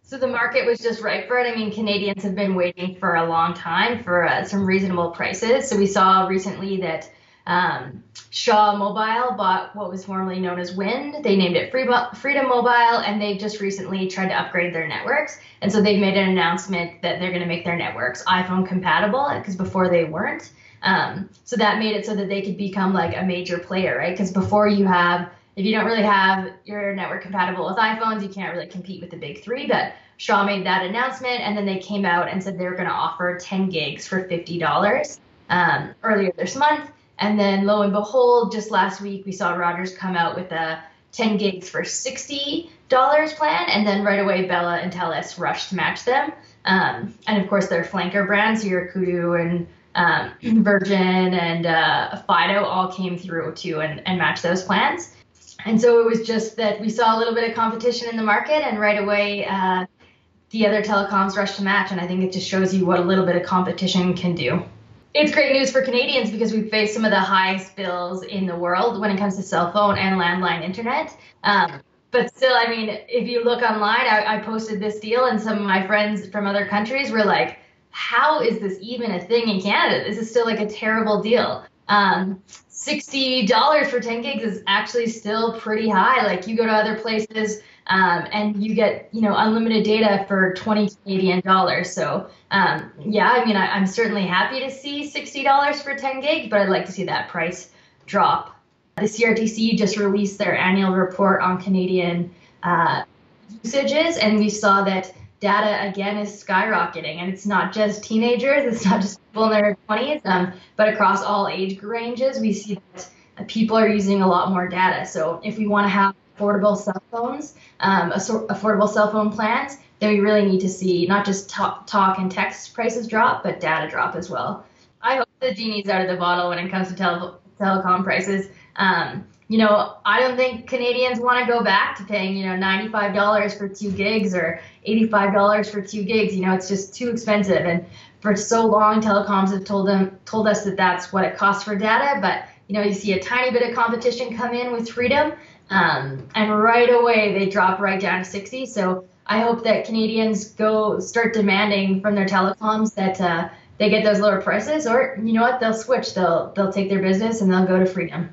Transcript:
So the market was just right for it. I mean, Canadians have been waiting for a long time for some reasonable prices. So we saw recently that Shaw Mobile bought what was formerly known as Wind. They named it Freedom Mobile, and they've just recently tried to upgrade their networks. And so they've made an announcement that they're going to make their networks iPhone compatible, because before they weren't. So that made it so that they could become like a major player, right? Because before if you don't really have your network compatible with iPhones, you can't really compete with the big three. But Shaw made that announcement, and then they came out and said they were going to offer 10 gigs for $50 earlier this month. And then lo and behold, just last week, we saw Rogers come out with a 10 gigs for $60 plan. And then right away, Bella and TELUS rushed to match them. And of course, their flanker brands, your Kudu and Virgin and Fido all came through too and matched those plans. And so it was just that we saw a little bit of competition in the market, and right away the other telecoms rushed to match. And I think it just shows you what a little bit of competition can do. It's great news for Canadians because we face some of the highest bills in the world when it comes to cell phone and landline internet. But still, I mean, if you look online, I posted this deal, and some of my friends from other countries were like, how is this even a thing in Canada? This is still like a terrible deal. $60 for 10 gigs is actually still pretty high. Like, you go to other places and you get, unlimited data for 20 Canadian dollars. So yeah, I mean, I'm certainly happy to see $60 for 10 gigs, but I'd like to see that price drop. The CRTC just released their annual report on Canadian usages, and we saw that data again is skyrocketing, and it's not just teenagers, it's not just people in their 20s, but across all age ranges, we see that people are using a lot more data. So if we want to have affordable cell phones, affordable cell phone plans, then we really need to see not just talk and text prices drop, but data drop as well. I hope the genie's out of the bottle when it comes to telecom prices. I don't think Canadians want to go back to paying, $95 for 2 gigs or $85 for 2 gigs. It's just too expensive. And for so long, telecoms have told us that that's what it costs for data. But, you see a tiny bit of competition come in with Freedom, and right away they drop right down to 60. So I hope that Canadians start demanding from their telecoms that they get those lower prices, or you know what, they'll switch. They'll take their business and they'll go to Freedom.